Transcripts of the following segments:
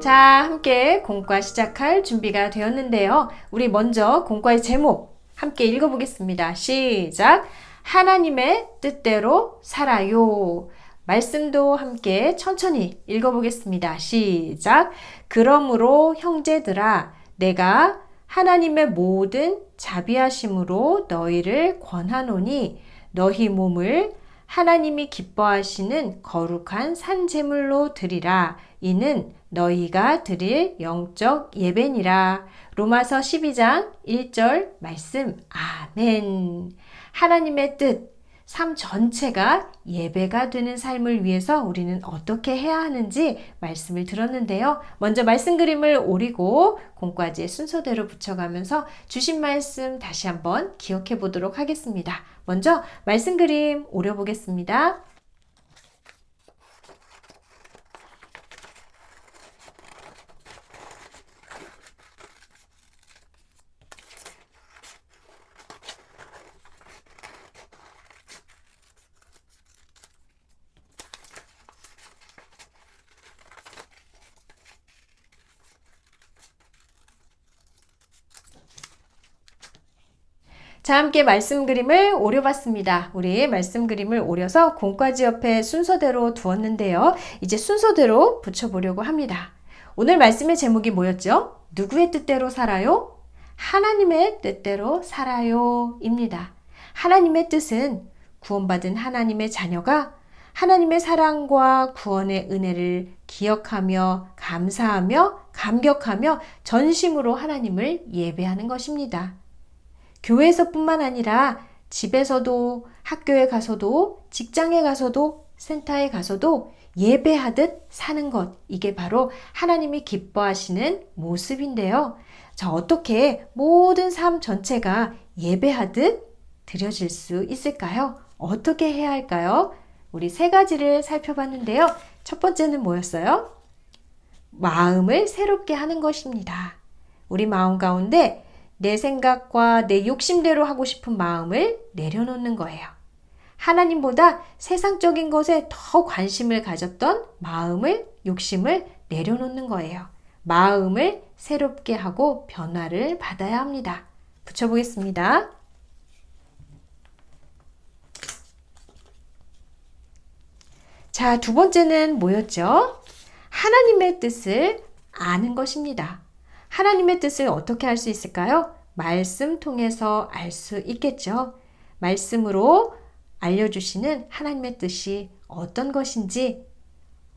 자, 함께 공과 시작할 준비가 되었는데요. 우리 먼저 공과의 제목 함께 읽어보겠습니다. 시작! 하나님의 뜻대로 살아요. 말씀도 함께 천천히 읽어보겠습니다. 시작! 그러므로 형제들아, 내가 하나님의 모든 자비하심으로 너희를 권하노니 너희 몸을 하나님이 기뻐하시는 거룩한 산제물로 드리라. 이는 너희가 드릴 영적 예배니라. 로마서 12장 1절 말씀. 아멘. 하나님의 뜻, 삶 전체가 예배가 되는 삶을 위해서 우리는 어떻게 해야 하는지 말씀을 들었는데요. 먼저 말씀 그림을 오리고 공과지의 순서대로 붙여가면서 주신 말씀 다시 한번 기억해 보도록 하겠습니다. 먼저 말씀 그림 오려보겠습니다. 자, 함께 말씀 그림을 오려봤습니다. 우리 말씀 그림을 오려서 공과지 옆에 순서대로 두었는데요. 이제 순서대로 붙여보려고 합니다. 오늘 말씀의 제목이 뭐였죠? 누구의 뜻대로 살아요? 하나님의 뜻대로 살아요 입니다. 하나님의 뜻은 구원받은 하나님의 자녀가 하나님의 사랑과 구원의 은혜를 기억하며 감사하며 감격하며 전심으로 하나님을 예배하는 것입니다. 교회에서뿐만 아니라 집에서도, 학교에 가서도, 직장에 가서도, 센터에 가서도 예배하듯 사는 것, 이게 바로 하나님이 기뻐하시는 모습인데요. 자, 어떻게 모든 삶 전체가 예배하듯 드려질 수 있을까요? 어떻게 해야 할까요? 우리 세 가지를 살펴봤는데요. 첫 번째는 뭐였어요? 마음을 새롭게 하는 것입니다. 우리 마음 가운데 내 생각과 내 욕심대로 하고 싶은 마음을 내려놓는 거예요. 하나님보다 세상적인 것에 더 관심을 가졌던 마음을, 욕심을 내려놓는 거예요. 마음을 새롭게 하고 변화를 받아야 합니다. 붙여보겠습니다. 자, 두 번째는 뭐였죠? 하나님의 뜻을 아는 것입니다. 하나님의 뜻을 어떻게 할 수 있을까요? 말씀 통해서 알 수 있겠죠. 말씀으로 알려주시는 하나님의 뜻이 어떤 것인지,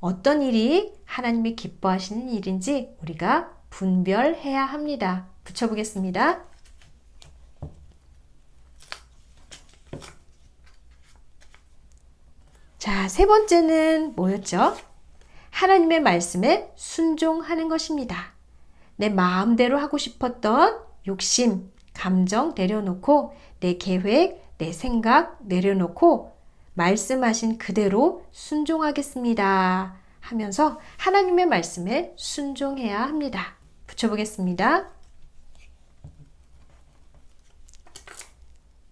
어떤 일이 하나님이 기뻐하시는 일인지 우리가 분별해야 합니다. 붙여보겠습니다. 자, 세 번째는 뭐였죠? 하나님의 말씀에 순종하는 것입니다. 내 마음대로 하고 싶었던 욕심, 감정 내려놓고 내 계획, 내 생각 내려놓고 말씀하신 그대로 순종하겠습니다 하면서 하나님의 말씀에 순종해야 합니다. 붙여보겠습니다.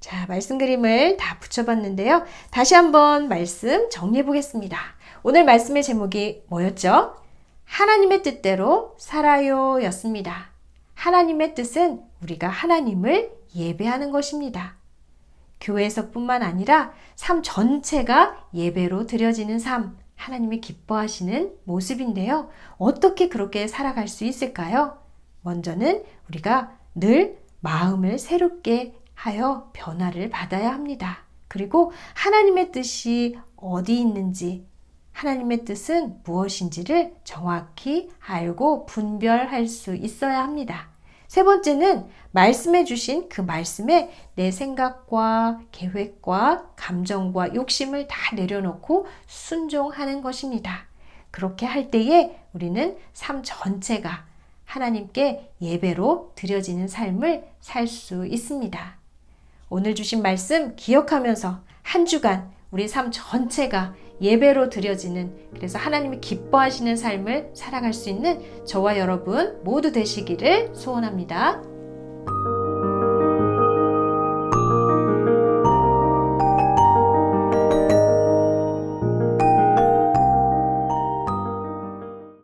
자, 말씀 그림을 다 붙여봤는데요. 다시 한번 말씀 정리해 보겠습니다. 오늘 말씀의 제목이 뭐였죠? 하나님의 뜻대로 살아요 였습니다. 하나님의 뜻은 우리가 하나님을 예배하는 것입니다. 교회에서뿐만 아니라 삶 전체가 예배로 드려지는 삶, 하나님이 기뻐하시는 모습인데요. 어떻게 그렇게 살아갈 수 있을까요? 먼저는 우리가 늘 마음을 새롭게 하여 변화를 받아야 합니다. 그리고 하나님의 뜻이 어디 있는지, 하나님의 뜻은 무엇인지를 정확히 알고 분별할 수 있어야 합니다. 세 번째는 말씀해 주신 그 말씀에 내 생각과 계획과 감정과 욕심을 다 내려놓고 순종하는 것입니다. 그렇게 할 때에 우리는 삶 전체가 하나님께 예배로 드려지는 삶을 살 수 있습니다. 오늘 주신 말씀 기억하면서 한 주간 우리 삶 전체가 예배로 드려지는, 그래서 하나님이 기뻐하시는 삶을 살아갈 수 있는 저와 여러분 모두 되시기를 소원합니다.